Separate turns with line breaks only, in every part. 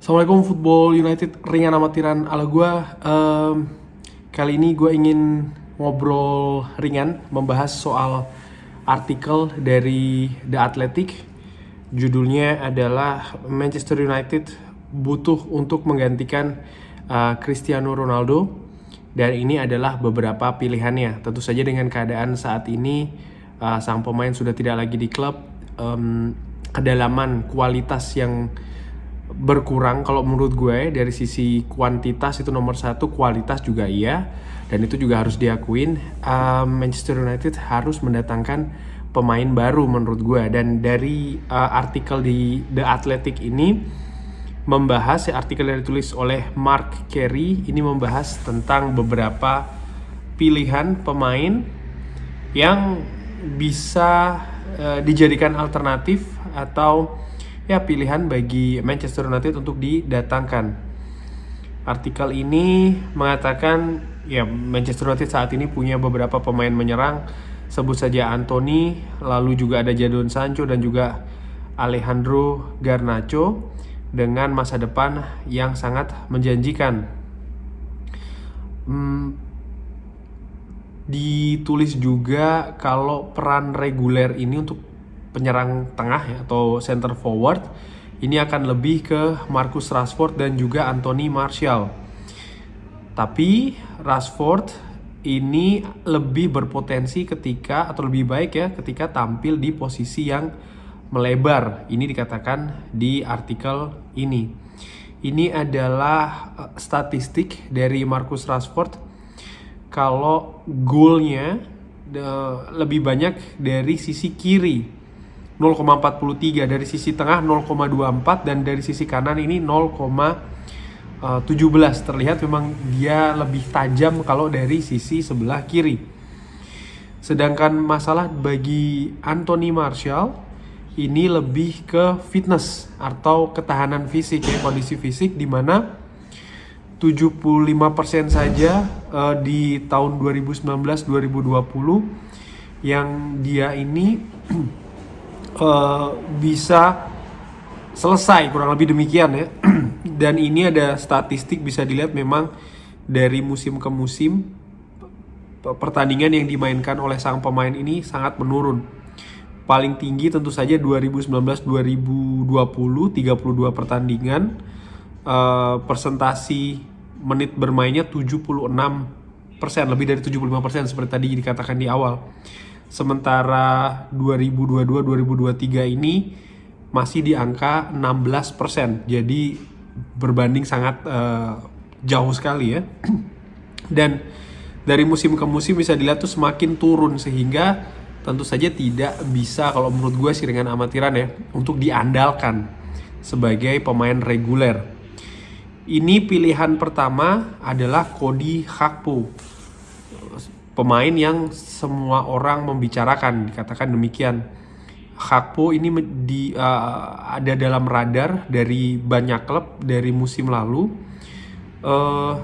Assalamualaikum Football United ringan amatiran ala gue. Kali ini gue ingin ngobrol ringan, membahas soal artikel dari The Athletic. Judulnya adalah Manchester United butuh untuk menggantikan Cristiano Ronaldo. Dan ini adalah beberapa pilihannya. Tentu saja dengan keadaan saat ini sang pemain sudah tidak lagi di klub, kedalaman kualitas yang berkurang kalau menurut gue. Dari sisi kuantitas itu nomor satu, kualitas juga iya, dan itu juga harus diakuin. Manchester United harus mendatangkan pemain baru menurut gue. Dan dari artikel di The Athletic ini membahas, artikel yang ditulis oleh Mark Carey ini membahas tentang beberapa pilihan pemain yang bisa dijadikan alternatif atau ya pilihan bagi Manchester United untuk didatangkan. Artikel ini mengatakan ya Manchester United saat ini punya beberapa pemain menyerang, sebut saja Anthony, lalu juga ada Jadon Sancho dan juga Alejandro Garnacho dengan masa depan yang sangat menjanjikan. Ditulis juga kalau peran reguler ini untuk penyerang tengah ya, atau center forward ini akan lebih ke Marcus Rashford dan juga Anthony Martial. Tapi Rashford ini lebih berpotensi ketika, atau lebih baik ya, ketika tampil di posisi yang melebar. Ini dikatakan di artikel ini. Ini adalah statistik dari Marcus Rashford. Kalau golnya lebih banyak dari sisi kiri 0,43, dari sisi tengah 0,24, dan dari sisi kanan ini 0,17. Terlihat memang dia lebih tajam kalau dari sisi sebelah kiri. Sedangkan masalah bagi Anthony Martial ini lebih ke fitness atau ketahanan fisik ya, kondisi fisik, di mana 75% saja di tahun 2019-2020 yang dia ini bisa selesai, kurang lebih demikian ya. Dan ini ada statistik bisa dilihat memang dari musim ke musim pertandingan yang dimainkan oleh sang pemain ini sangat menurun. Paling tinggi tentu saja 2019-2020 32 pertandingan, persentasi menit bermainnya 76%, lebih dari 75% seperti tadi dikatakan di awal. Sementara 2022-2023 ini masih di angka 16%. Jadi berbanding sangat jauh sekali ya. Dan dari musim ke musim bisa dilihat tuh semakin turun, sehingga tentu saja tidak bisa, kalau menurut gue sih dengan amatiran ya, untuk diandalkan sebagai pemain reguler. Ini pilihan pertama adalah Cody Gakpo, pemain yang semua orang membicarakan, dikatakan demikian. Gakpo ini ada dalam radar dari banyak klub dari musim lalu,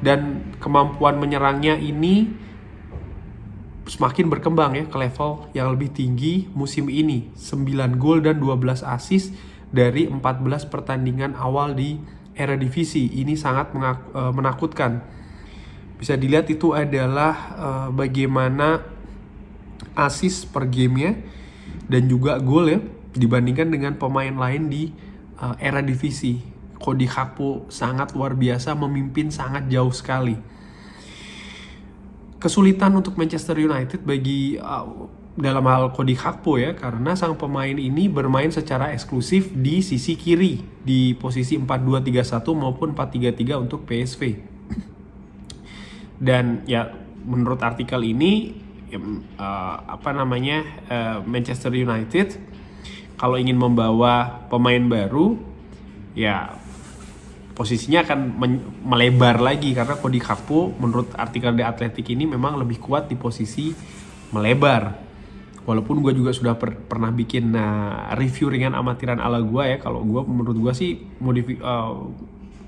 dan kemampuan menyerangnya ini semakin berkembang ya ke level yang lebih tinggi musim ini. 9 gol dan 12 assist dari 14 pertandingan awal di Eredivisie. Ini sangat menakutkan. Bisa dilihat itu adalah bagaimana assist per gamenya dan juga gol ya, dibandingkan dengan pemain lain di Eredivisie. Cody Gakpo sangat luar biasa, memimpin sangat jauh sekali. Kesulitan untuk Manchester United bagi dalam hal Cody Gakpo ya, karena sang pemain ini bermain secara eksklusif di sisi kiri di posisi 4-2-3-1 maupun 4-3-3 untuk PSV. Dan ya menurut artikel ini Manchester United kalau ingin membawa pemain baru ya posisinya akan melebar lagi, karena Cody Gakpo menurut artikel The Athletic ini memang lebih kuat di posisi melebar. Walaupun gue juga sudah pernah bikin review ringan amatiran ala gue ya, kalau gue menurut gue sih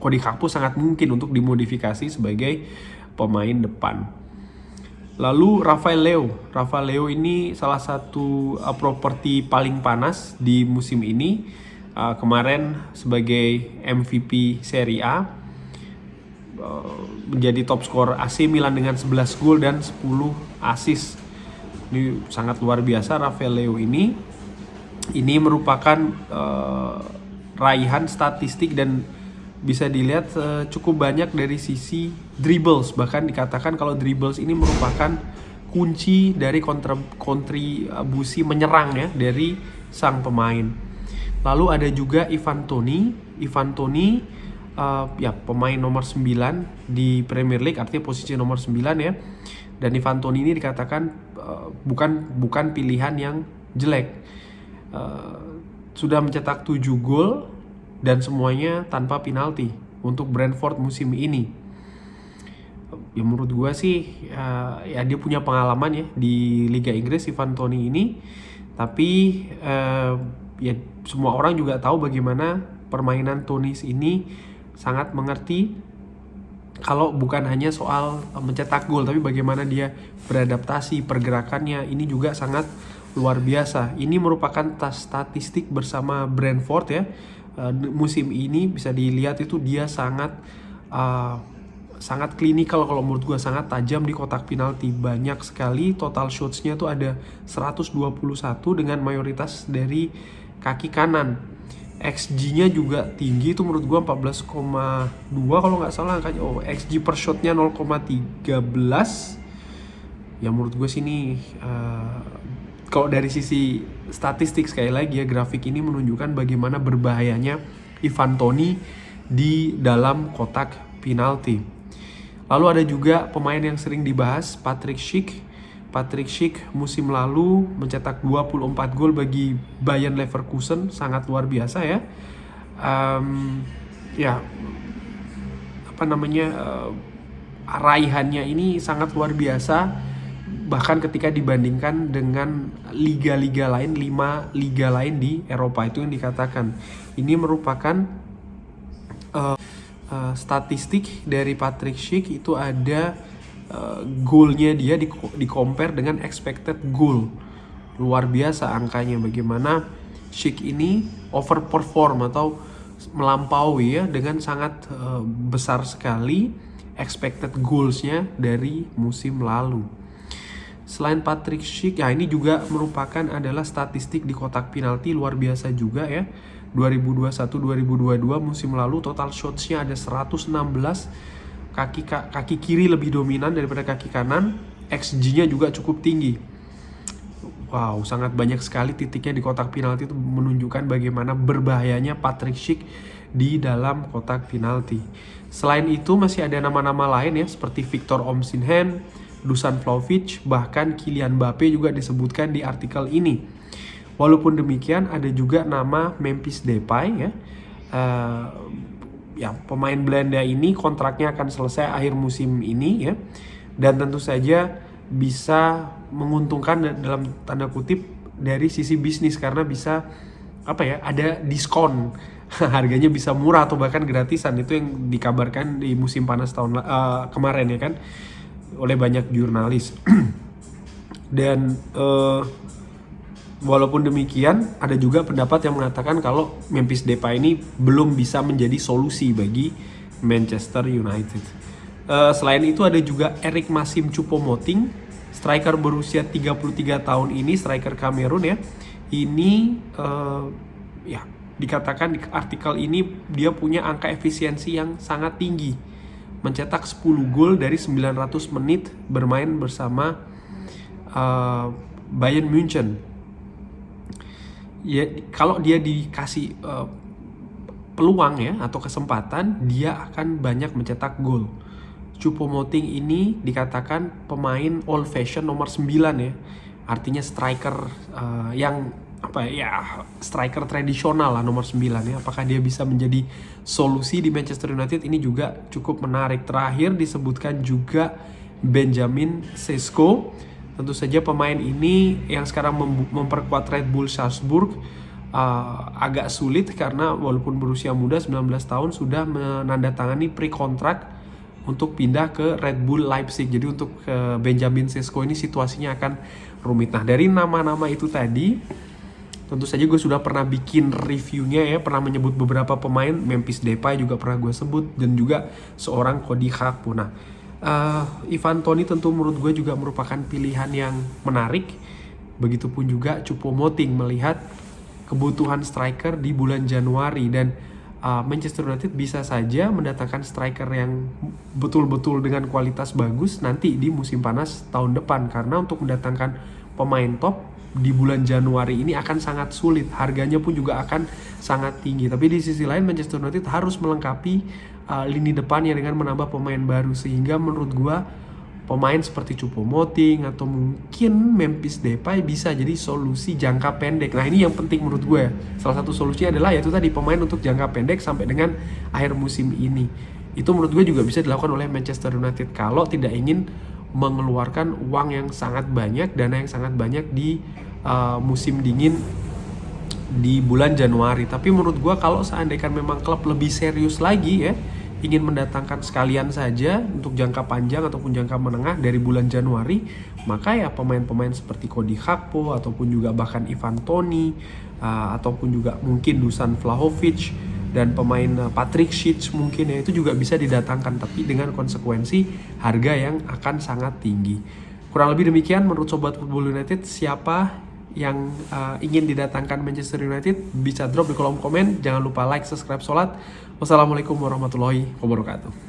Cody Gakpo sangat mungkin untuk dimodifikasi sebagai pemain depan. Lalu Rafael Leo ini salah satu properti paling panas di musim ini. kemarin sebagai MVP Serie A, menjadi top skor AC Milan dengan 11 gol dan 10 assist. Ini sangat luar biasa Rafael Leao ini. Ini merupakan raihan statistik dan bisa dilihat cukup banyak dari sisi dribbles. Bahkan dikatakan kalau dribbles ini merupakan kunci dari kontribusi menyerang ya dari sang pemain. Lalu ada juga Ivan Toney. Ya pemain nomor 9 di Premier League, artinya posisi nomor 9 ya. Dan Ivan Toney ini dikatakan bukan pilihan yang jelek. Sudah mencetak 7 gol dan semuanya tanpa penalti untuk Brentford musim ini. Ya menurut gue sih ya dia punya pengalaman ya di Liga Inggris, Ivan Toney ini. Tapi ya semua orang juga tahu bagaimana permainan Toney ini sangat mengerti kalau bukan hanya soal mencetak gol, tapi bagaimana dia beradaptasi, pergerakannya ini juga sangat luar biasa. Ini merupakan statistik bersama Brentford ya. Musim ini bisa dilihat itu dia sangat klinikal, kalau menurut gue sangat tajam di kotak penalti. Banyak sekali total shots-nya tuh ada 121 dengan mayoritas dari kaki kanan. XG-nya juga tinggi, itu menurut gue 14,2 kalau nggak salah angkanya. XG per shot-nya 0,13. Ya menurut gue sini kalau dari sisi statistik, sekali lagi ya, grafik ini menunjukkan bagaimana berbahayanya Ivan Toney di dalam kotak penalti. Lalu ada juga pemain yang sering dibahas, Patrick Schick musim lalu mencetak 24 gol bagi Bayer Leverkusen, sangat luar biasa ya. Raihannya ini sangat luar biasa, bahkan ketika dibandingkan dengan liga-liga lain, 5 liga lain di Eropa. Itu yang dikatakan. Ini merupakan statistik dari Patrick Schick. Itu ada goalnya dia di compare dengan expected goal. Luar biasa angkanya, bagaimana Schick ini overperform atau melampaui ya dengan sangat besar sekali expected goalsnya dari musim lalu. Selain Patrick Schick, ya ini juga merupakan adalah statistik di kotak penalti luar biasa juga ya. 2021-2022 musim lalu total shots-nya ada 116. Kaki kiri lebih dominan daripada kaki kanan. XG-nya juga cukup tinggi. Wow, sangat banyak sekali titiknya di kotak penalti. Itu menunjukkan bagaimana berbahayanya Patrick Schick di dalam kotak penalti. Selain itu masih ada nama-nama lain ya, seperti Victor Osimhen, Dusan Vlahovic, bahkan Kylian Mbappe juga disebutkan di artikel ini. Walaupun demikian ada juga nama Memphis Depay ya. Ya pemain Belanda ini kontraknya akan selesai akhir musim ini ya, dan tentu saja bisa menguntungkan dalam tanda kutip dari sisi bisnis, karena bisa ada diskon harganya bisa murah atau bahkan gratisan. Itu yang dikabarkan di musim panas tahun kemarin ya kan oleh banyak jurnalis. Dan walaupun demikian, ada juga pendapat yang mengatakan kalau Memphis Depay ini belum bisa menjadi solusi bagi Manchester United. Selain itu ada juga Eric Maxim Choupo-Moting, striker berusia 33 tahun ini, striker Kamerun ya. Ini dikatakan di artikel ini dia punya angka efisiensi yang sangat tinggi. Mencetak 10 gol dari 900 menit bermain bersama Bayern München. Ya, kalau dia dikasih peluang ya atau kesempatan, dia akan banyak mencetak gol. Choupo-Moting ini dikatakan pemain old fashion nomor 9 ya. Artinya striker yang striker tradisional lah, nomor 9 ya. Apakah dia bisa menjadi solusi di Manchester United, ini juga cukup menarik. Terakhir disebutkan juga Benjamin Sesko. Tentu saja pemain ini yang sekarang memperkuat Red Bull Salzburg agak sulit, karena walaupun berusia muda 19 tahun sudah menandatangani pre-kontrak untuk pindah ke Red Bull Leipzig. Jadi untuk Benjamin Sesko ini situasinya akan rumit. Nah, dari nama-nama itu tadi Tentu saja gue sudah pernah bikin reviewnya ya, pernah menyebut beberapa pemain, Memphis Depay juga pernah gue sebut, dan juga seorang Cody Gakpo. Nah, Ivan Toney tentu menurut gue juga merupakan pilihan yang menarik. Begitupun juga Choupo-Moting melihat kebutuhan striker di bulan Januari, dan Manchester United bisa saja mendatangkan striker yang betul-betul dengan kualitas bagus nanti di musim panas tahun depan, karena untuk mendatangkan pemain top di bulan Januari ini akan sangat sulit, harganya pun juga akan sangat tinggi. Tapi di sisi lain Manchester United harus melengkapi lini depannya dengan menambah pemain baru, sehingga menurut gua pemain seperti Choupo-Moting atau mungkin Memphis Depay bisa jadi solusi jangka pendek. Nah, ini yang penting menurut gue. Salah satu solusinya adalah yaitu tadi pemain untuk jangka pendek sampai dengan akhir musim ini. Itu menurut gue juga bisa dilakukan oleh Manchester United kalau tidak ingin mengeluarkan uang yang sangat banyak, dana yang sangat banyak di musim dingin di bulan Januari. Tapi menurut gue kalau seandainya memang klub lebih serius lagi ya, ingin mendatangkan sekalian saja untuk jangka panjang ataupun jangka menengah dari bulan Januari, maka ya pemain-pemain seperti Cody Gakpo ataupun juga bahkan Ivan Toney ataupun juga mungkin Dusan Vlahovic dan pemain Patrick Schick mungkin ya, itu juga bisa didatangkan, tapi dengan konsekuensi harga yang akan sangat tinggi. Kurang lebih demikian menurut Sobat Football United. Siapa yang ingin didatangkan Manchester United bisa drop di kolom komen. Jangan lupa like, subscribe, sholat. Wassalamualaikum warahmatullahi wabarakatuh.